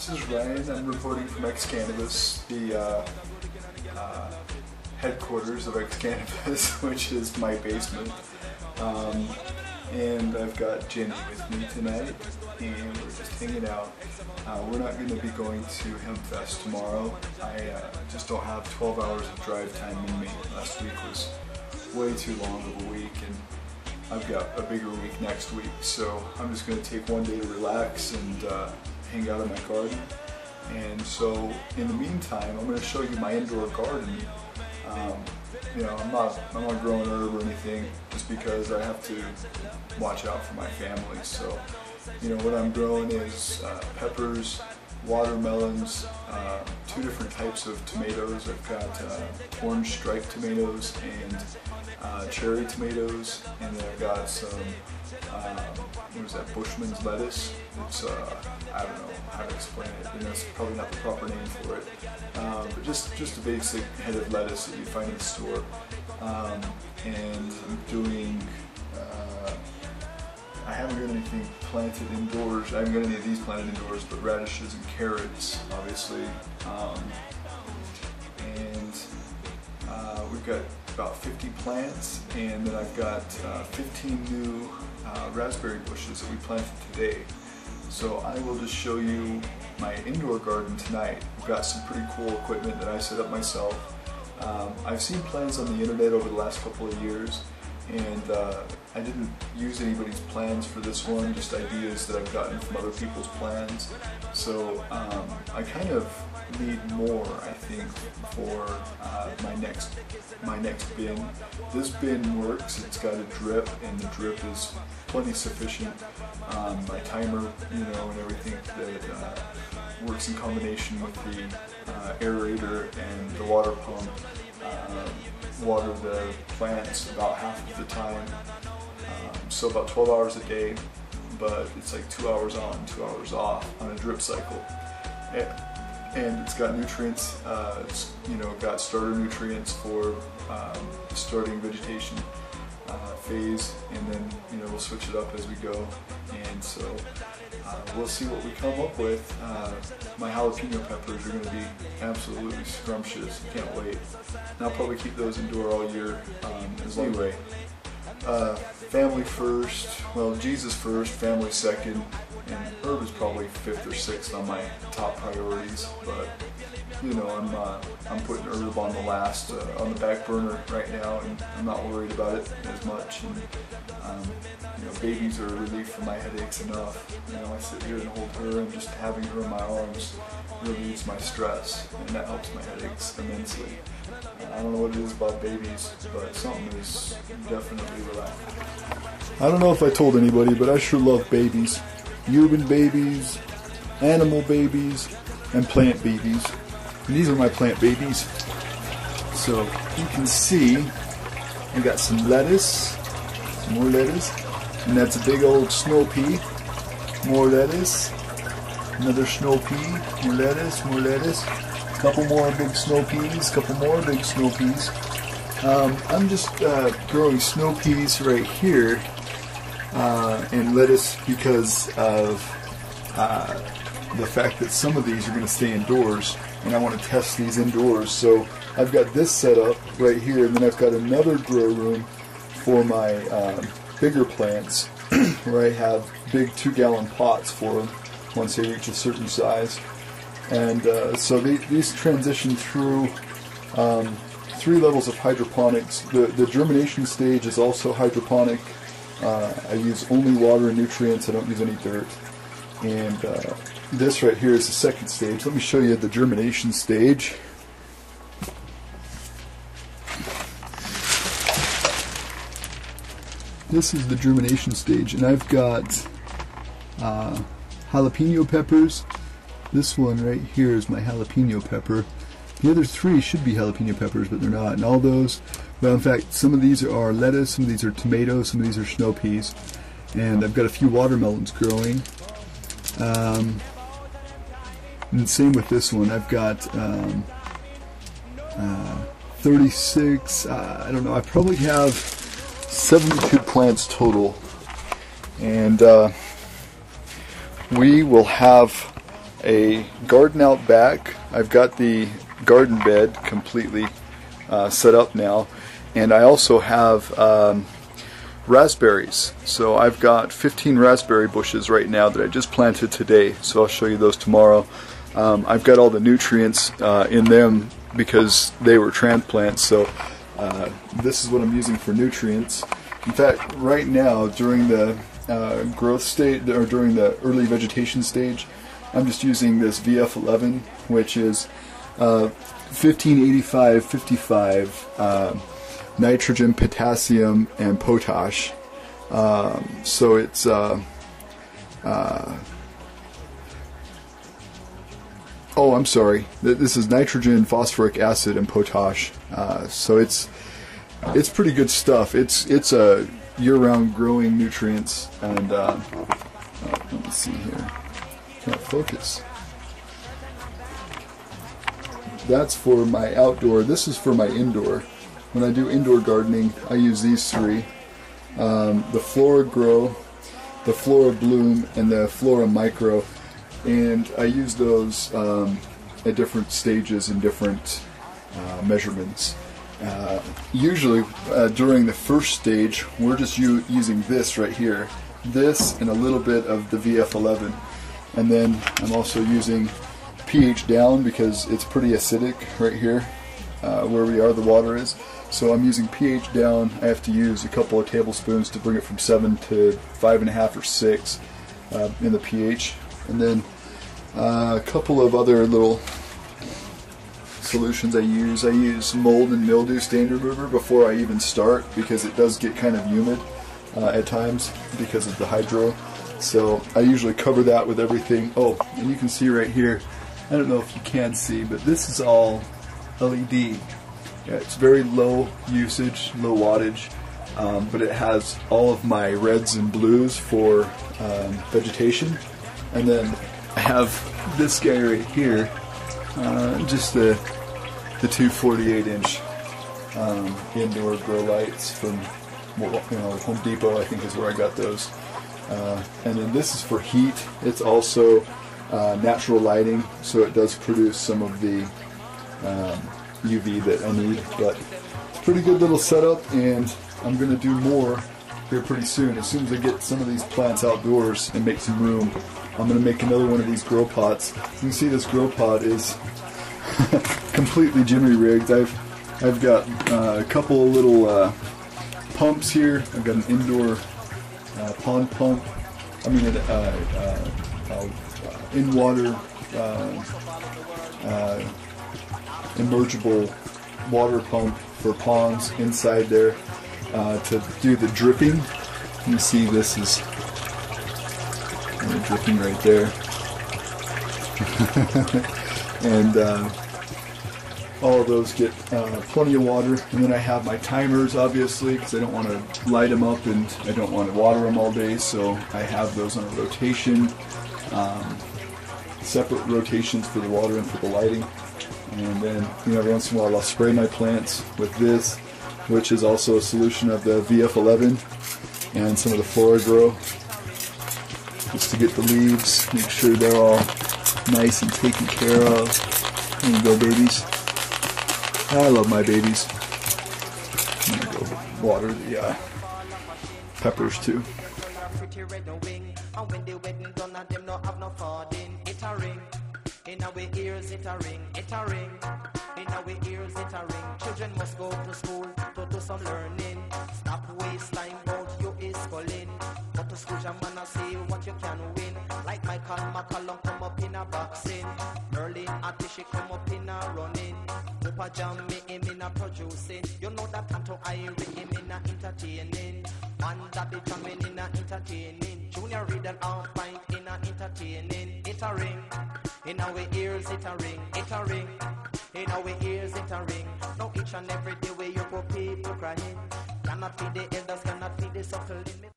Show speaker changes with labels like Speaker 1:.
Speaker 1: This is Ryan. I'm reporting from X-Cannabis, the headquarters of X-Cannabis, which is my basement. And I've got Jenny with me tonight, and we're just hanging out. We're not going to be going to Hemp Fest tomorrow. I just don't have 12 hours of drive time in me. Last week was way too long of a week, and I've got a bigger week next week, so I'm just going to take one day to relax and hang out in my garden. And so in the meantime, I'm going to show you my indoor garden. You know, I'm not growing herb or anything, just because I have to watch out for my family. So, you know, what I'm growing is peppers, watermelons, two different types of tomatoes. I've got orange striped tomatoes and cherry tomatoes, and then I've got some, what is that, Bushman's lettuce. It's, I don't know how to explain it, and that's probably not the proper name for it, but just a basic head of lettuce that you find in the store. And I'm doing, I haven't got anything planted indoors. I haven't got any of these planted indoors, but radishes and carrots, obviously. We've got about 50 plants, and then I've got 15 new raspberry bushes that we planted today. So I will just show you my indoor garden tonight. I've got some pretty cool equipment that I set up myself. I've seen plans on the internet over the last couple of years, and I didn't use anybody's plans for this one, just ideas that I've gotten from other people's plans. So I kind of need more, I think, for my next bin. This bin works. It's got a drip, and the drip is plenty sufficient. My timer, you know, and everything that works in combination with the aerator and the water pump. Water the plants about half of the time, so about 12 hours a day, but it's like 2 hours on, 2 hours off on a drip cycle. And it's got nutrients. It's, you know, got starter nutrients for starting vegetation phase, and then, you know, we'll switch it up as we go. And so we'll see what we come up with. My jalapeno peppers are going to be absolutely scrumptious. Can't wait. And I'll probably keep those indoor all year. Anyway, family first. Well, Jesus first, family second, and herb is probably 5th or 6th on my top priorities. But you know, I'm putting herb on the last, on the back burner right now, and I'm not worried about it as much. And you know, babies are a relief from my headaches enough. You know, I sit here and hold her, and just having her in my arms relieves my stress, and that helps my headaches immensely. I don't know what it is about babies, but something is definitely relaxing. I don't know if I told anybody, but I sure love babies. Human babies, animal babies, and plant babies. And these are my plant babies. So you can see I got some lettuce, some more lettuce, and that's a big old snow pea. More lettuce, another snow pea, more lettuce, a couple more big snow peas, couple more big snow peas. I'm just growing snow peas right here and lettuce because of the fact that some of these are going to stay indoors, and I want to test these indoors. So I've got this set up right here, and then I've got another grow room for my bigger plants where I have big 2-gallon pots for them once they reach a certain size. And so these transition through 3 levels of hydroponics. The germination stage is also hydroponic. I use only water and nutrients. I don't use any dirt. And this right here is the second stage. Let me show you the germination stage. This is the germination stage, and I've got jalapeno peppers. This one right here is my jalapeno pepper. The other 3 should be jalapeno peppers, but they're not. And all those, well, in fact, some of these are lettuce, some of these are tomatoes, some of these are snow peas. And I've got a few watermelons growing. And same with this one. I've got 36, I don't know, I probably have 72 plants total. And we will have a garden out back. I've got the garden bed completely set up now, and I also have raspberries. So I've got 15 raspberry bushes right now that I just planted today, so I'll show you those tomorrow. I've got all the nutrients in them because they were transplants, so this is what I'm using for nutrients. In fact, right now during the growth stage, or during the early vegetation stage, I'm just using this VF11, which is 1585-55 nitrogen, potassium, and potash. So it's oh, I'm sorry. This is nitrogen, phosphoric acid, and potash. So it's pretty good stuff. It's a year-round growing nutrients, and let me see here. Can't focus. That's for my outdoor. This is for my indoor. When I do indoor gardening, I use these three: the Flora Grow, the Flora Bloom, and the Flora Micro. And I use those at different stages and different measurements. Usually during the first stage, we're just using this right here, this and a little bit of the VF11, and then I'm also using pH down because it's pretty acidic right here where we are, the water is. So I'm using pH down. I have to use a couple of tablespoons to bring it from 7 to 5.5 or 6 in the pH. And then a couple of other little solutions I use. I use mold and mildew stain remover before I even start because it does get kind of humid at times because of the hydro. So I usually cover that with everything. Oh, and you can see right here, I don't know if you can see, but this is all LED. Yeah, it's very low usage, low wattage, but it has all of my reds and blues for vegetation. And then I have this guy right here, just the two 48-inch indoor grow lights from Home Depot, I think is where I got those. And then this is for heat. It's also natural lighting, so it does produce some of the UV that I need. But it's a pretty good little setup, and I'm going to do more here pretty soon. As soon as I get some of these plants outdoors and make some room, I'm going to make another one of these grow pots. You can see this grow pot is completely jimmy rigged. I've got a couple of little pumps here. I've got an indoor pond pump. I mean in-water immersible water pump for ponds inside there to do the dripping. You see this is dripping right there. And all of those get plenty of water. And then I have my timers, obviously, because I don't want to light them up and I don't want to water them all day, so I have those on a rotation, separate rotations for the water and for the lighting. And then every once in a while I'll spray my plants with this, which is also a solution of the VF11 and some of the Flora Grow, just to get the leaves, make sure they're all nice and taken care of. There you go, babies. I love my babies. I'm gonna go water the peppers too. In our ears it a ring, it a ring. In our ears it a ring. Children must go to school to do some learning. Stop waste time, but you is schooling. Go to school, your man, see what you can win. Like Michael McCallum come up in a boxing. Merlin Atishi come up in a running. Papa Jam me him in a producing. You know that Anto Irie him in a entertaining. Man Daddy Jamin in a entertaining. Junior Reed and Alpine in a entertaining. It a ring. In our ears it a ring, it a ring. In our ears it a ring. Now each and every day where you go people crying. Cannot feed the elders, cannot feed the suckling.